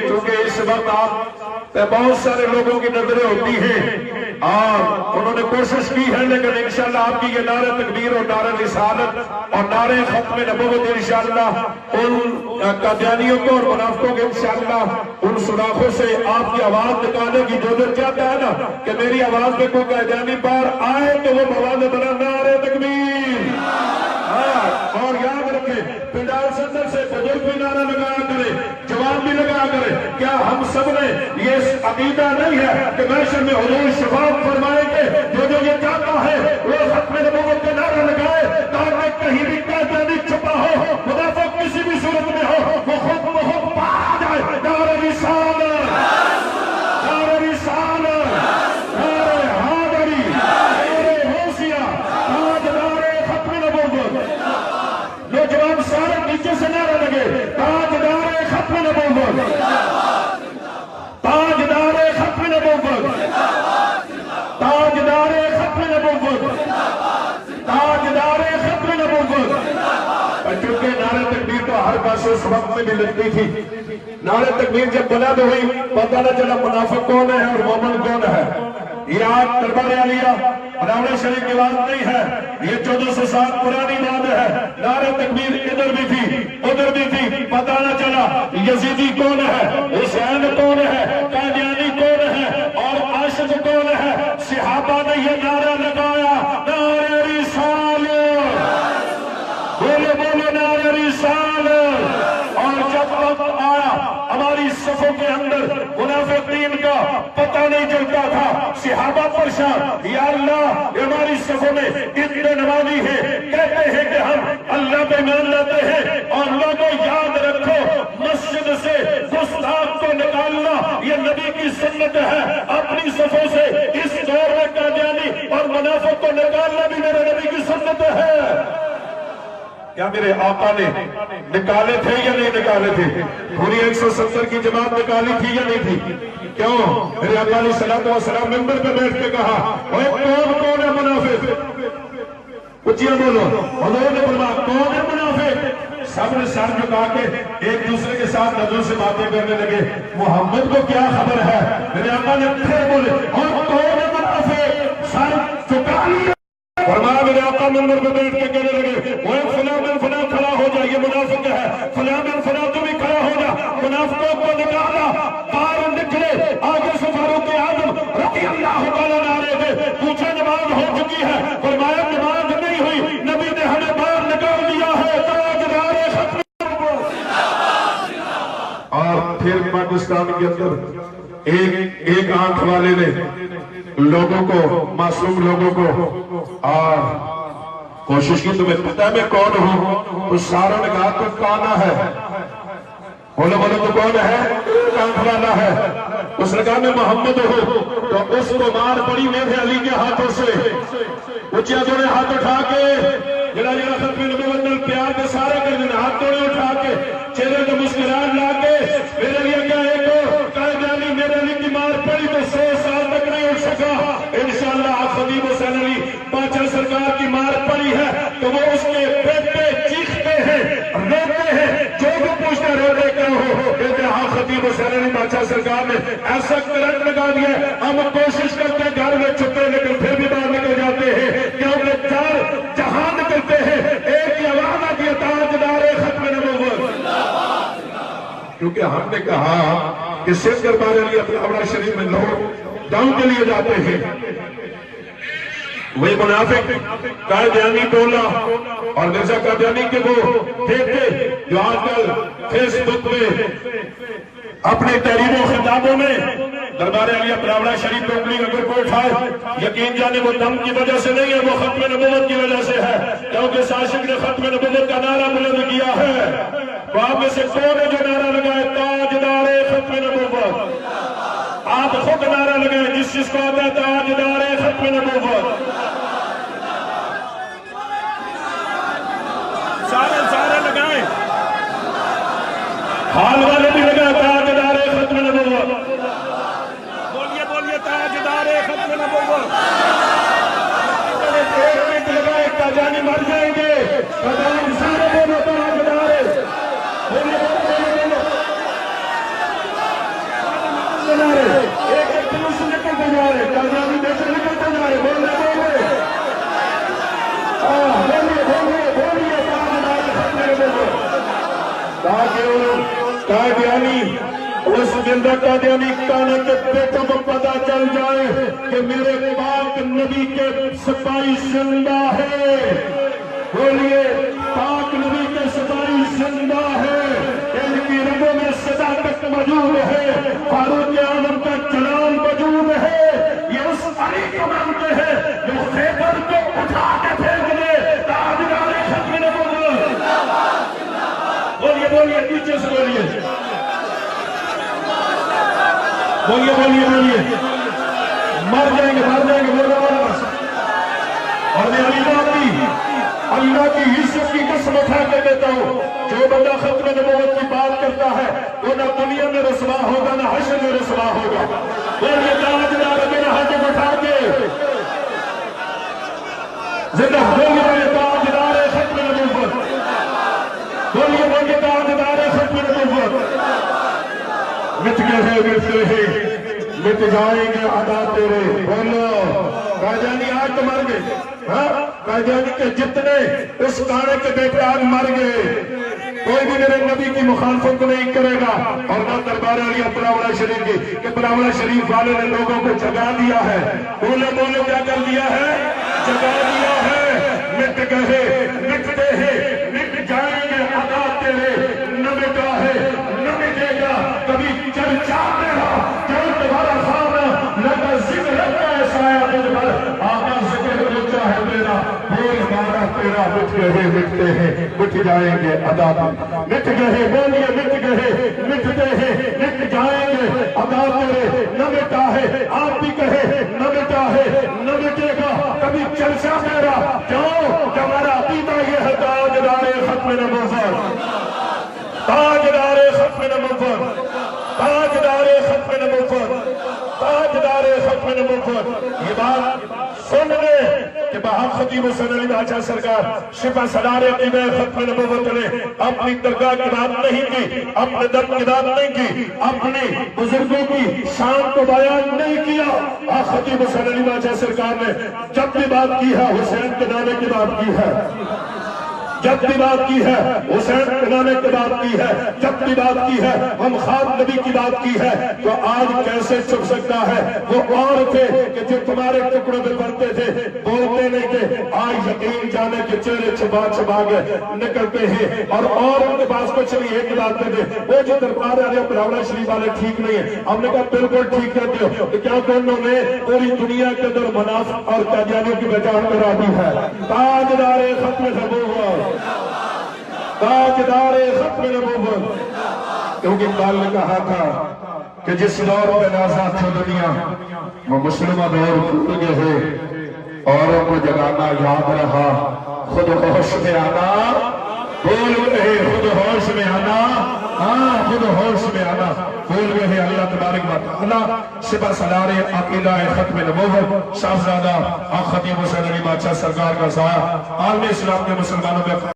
چونکہ اس وقت آپ بہت سارے لوگوں کی نظریں ہوتی ہیں اور انہوں نے کوشش کی ہے، لیکن انشاءاللہ آپ کی یہ نعرہ تکبیر اور نعرہ رسالت اور نعرہ ختم نبوت انشاءاللہ ان قادیانیوں کو اور منافقوں کے انشاءاللہ ان سوراخوں سے آپ کی آواز نکالنے کی جو دل چاہتا ہے نا کہ میری آواز میں کوئی قادیانی باہر آئے تو وہ مواد بنا نعرہ تکبیر، اور یاد رکھیں پنڈال صدر سے بزرگ بھی نعرہ لگایا کرے، جوان بھی لگا کرے۔ کیا ہم سب نے یہ عقیدہ نہیں ہے کہ محشر میں حضور شفاعت فرمائے کہ جو یہ چاہتا ہے وہ ختم نبوت کا نعرہ لگائے تاکہ کہیں بھی قادیانی چھپا ہو، منافق کسی بھی صورت میں ہو، وہ خود بخود پا جائے۔ نعرہ رسالت، نعرہ رسالت، نعرہ حیدری، نعرہ غوثیہ، تاجدار ختم نبوت۔ نوجوان سارے نیچے سے نعرہ لگے، تاجدار ختم نبوت، تاجدار ختم نبوت، تاجدار ختم نبوت، تاجدار ختم نبوت۔ چونکہ نعرہ تکبیر تو ہر پاس اس وقت میں بھی لگتی تھی، نعرہ تکبیر جب بلند ہوئی پتہ نہ چلا منافق کون ہے اور مومن کون ہے۔ یہ آج دربار عالیہ راوڑہ شریف کی بات نہیں ہے، یہ 1400 سال پرانی بات ہے۔ نعرہ تکبیر ادھر بھی تھی ادھر بھی تھی، پتہ نہ چلا یزیدی کون ہے، حسین کون ہے، قادیانی کون ہے اور عاشق کون ہے۔ صحابہ نے یہ نعرہ لگایا، نعرہ رسالت، بولے بولے نعرہ رسالت۔ اور جب وقت آیا ہماری صفوں کے اندر منافقین کا پتہ نہیں چلتا تھا، صحابہ پریشان، یا اللہ ہماری صفوں میں اتنے نمازی ہیں، کہتے ہیں کہ ہم اللہ پہ ایمان لاتے ہیں، اور لوگوں یاد رکھو مسجد سے گستاخ کو نکالنا یہ نبی کی سنت ہے۔ اپنی صفوں سے اس دور میں قادیانی اور منافق کو نکالنا بھی میرے نبی کی سنت ہے۔ کیا میرے آقا نے نکالے تھے یا نہیں نکالے تھے؟ پوری 170 کی جماعت نکالی تھی یا نہیں تھی؟ کیوں؟ میرے آقا علیہ السلام ممبر پہ بیٹھ کے کہا کون کون ہے منافق؟ اچھا بولو، حضور نے فرمایا کون ہے منافق؟ سب نے سر جھکا کے ایک دوسرے کے ساتھ نظروں سے باتیں کرنے لگے، محمد کو کیا خبر ہے؟ میرے آقا نے پھر بولے اور کون ہے منافق؟ سر جھکا لیا۔ فرمایا میرے آقا ممبر پہ بیٹھ کے کہنے لگے وہ فلاں بن فلاں کھڑا ہو جا، یہ منافق ہے، فلاں بن فلاں تو بھی کھڑا ہو جا۔ منافقوں کو نکالا، باہر نکلے، آگے سے فاروق اعظم رضی اللہ تعالیٰ نعرے دے، پوچھا نماز ہو چکی ہے؟ فرمایا نماز نہیں ہوئی، نبی نے ہمیں باہر نکال دیا ہے، تاجدار ختم۔ اور پھر پاکستان کے اندر ایک آنکھ والے نے لوگوں کو، معصوم لوگوں کو، اور کوشش کی تمہیں پتہ ہے میں کون ہوں؟ اس ساروں نے کہا تو کانا ہے، بولو بولو تو کون ہے؟ ایک آنکھ والا ہے۔ اس نے کہا میں محمد ہوں، تو اس کو مار پڑی میرے علی کے ہاتھوں سے۔ اچھا جو نے ہاتھ اٹھا کے جڑا جڑا ختم نبوت نال پیار کے سارے کر دینا، ہاتھ توڑے اٹھا کے چہرے کو مسکراہٹ لا کے میرے لیے کیا ایک قائدانی میرے علی کی مار پڑی تو 100 سال تک نہیں اٹھ سکا۔ انشاءاللہ آپ خطیب حسین علی پاچا سرکار کی مار پڑی ہے تو وہ اس کے بیٹے چیختے ہیں، روتے ہیں، جو بھی پوچھتا روتے کیا ہو؟ کہتے ہیں ہاں خطیب حسین علی پاچا سرکار نے ایسا کرنٹ لگا دیا ہے، ہم کوشش کرتے ہیں گھر میں چھپے لیکن پھر بھی باہر نکل جاتے ہیں، کیونکہ چار جہاں نکلتے ہیں ایک ہی آواز آتی ہے تاجدار ختم نبوت۔ کیونکہ ہم نے کہا کہ صرف دربار علی راوڑہ شریف میں لوگ دم کے لیے جاتے ہیں، وہی منافق قادیانی ٹولہ اور مرزا قادیانی کے وہ دیکھتے جو آج کل فیس بک میں اپنے تحریروں خطابوں میں دربار علیہ براوڑہ شریف پہ انگلی اگر کوئی اٹھائے یقین جانے وہ دم کی وجہ سے نہیں ہے، وہ ختم نبوت کی وجہ سے ہے، کیونکہ اس عاشق نے ختم نبوت کا نعرہ بلند کیا ہے۔ تو آپ میں سے کون ہے جو نعرہ لگائے تاجدار ختم نبوت؟ آپ خود نعرہ لگائے جس چیز کو آتا ہے تاجدار ختم نبوت۔ سارے لگائیں، حال والے بھی لگائے تاجدار ختم نبوت۔ بولیے تاجدار ختم نبوت۔ ایک منٹ لگائے قادیانی مر جائیں گے، قادیانی سارے بولو تاجدار۔ ایک ایک دنوں سے نکلتے جا رہے، قادیانی میں سے نکلتے جا رہے، بولے بولیے تاجدار ختم نبوت۔ تاکہ قادیانی اس زندہ قادیانی کانے کے بیٹوں کو پتا چل جائے کہ میرے پاک نبی کے سپاہی زندہ ہے۔ بولیے پاک نبی کے سپاہی زندہ ہے، ان کی رگوں میں صداقت موجود ہے، فاروق اعظم کا جلال موجود ہے۔ یہ اس علی کو مانتے ہیں جو خیبر کو اٹھا کے پھینک دے، تاجدار ختم نبوت۔ بولیے نیچے سے بولیے مر جائیں گے اور میں اللہ کی عزت کی قسم اٹھا کے دیتا ہوں، جو بندہ ختم نبوت کی بات کرتا ہے وہ نہ دنیا میں رسوا ہوگا نہ حشر میں رسوا ہوگا۔ بولیے تاجدار میرا ہاتھ اٹھا کے زندہ بولیے تاجدار ختم نبوت۔ بولیے تاجدار ختم نبوت۔ مٹ جائیں گے ادا تیرے، بولو قادیانی آج تو مر گئے، قادیانی کے جتنے اس کانے کے بیٹے آج مر گئے، کوئی بھی میرے نبی کی مخالفت نہیں کرے گا۔ اور نہ دربار علیہ براوڑہ شریف کی کہ براوڑہ شریف والے نے لوگوں کو جگا دیا ہے، بولے کیا کر دیا ہے؟ جگا دیا ہے۔ مٹ گئے، مٹتے ہیں، مٹ جائیں گے ادا تیرے، نہ مٹا ہے نہ مٹے گا کبھی چرچا تیرا، جو تمہارا خانہ لگا ذکر کا سایہ تجھ پر، آقا ذکر اونچا ہے تیرا، بول بارہ تیرا۔ مٹ گئے مٹتے ہیں، مٹ جائیں گے ادا تیرے، مٹ گئے بولیے مٹ گئے، مٹتے ہیں، مٹ جائیں گے ادا تیرے، نہ مٹا ہے آپ بھی کہے نہ مٹا ہے نہ مٹے گا کبھی چرچا تیرا، کیوں کہ ہمارا عقیدہ یہ ہے تاجدار ختم نبوت، تاجدار ختم نبوت، تاجدار ختم نبوت، تاجدار ختم نبوت۔ یہ بات سن لے کہ بہا خطیب حسین علی بادشاہ سرکار شفا سالار عقیدہ ختم نبوت نے اپنی درگاہ کی بات نہیں کی، اپنے درد کی بات نہیں کی، اپنے بزرگوں کی شان کو بیان نہیں کیا۔ بہا خطیب حسین علی بادشاہ سرکار نے جب بھی بات کی ہے حسین کے نامے کی بات کی ہے، جب بھی بات کی ہے حسین کے نامے کی بات کی ہے، جب بھی بات کی ہے ہم خواب نبی کی بات کی ہے، تو آج کیسے چھپ سکتا ہے؟ وہ اور تھے کہ جو تمہارے ٹکڑوں میں بڑھتے تھے، بولتے نہیں تھے، آج یقین جانے کے چہرے چھپا کے نکلتے ہیں اور ان کے پاس کچھ نہیں، ایک بات کہتے ہیں وہ جو دربار علیہ براوڑہ شریف والے ٹھیک نہیں ہے۔ ہم نے کہا بالکل ٹھیک کہتے ہو، تو کیا کہ انہوں نے پوری دنیا کے اندر منافق اور قادیانیوں کی پہچان کرا دی ہے۔ تاجدار ختم نبوت، تاجدار ختم نبوت۔ کیونکہ اقبال نے کہا تھا کہ جس دور پہ نازا تھا دنیا وہ مسلمہ دور ٹوٹ گئے ہیں، اوروں کو جگانا یاد رہا، خود ہوش میں آنا، بول گئے خود ہوش میں آنا، خود ہوش میں آنا، بول گئے ہیں اللہ تبارک و تعالی۔ سپہ سالار عقیدہ ختم نبوت شاہزادہ خطیب حسین علی بادشاہ سرکار کا سایہ عالم اسلام کے مسلمانوں میں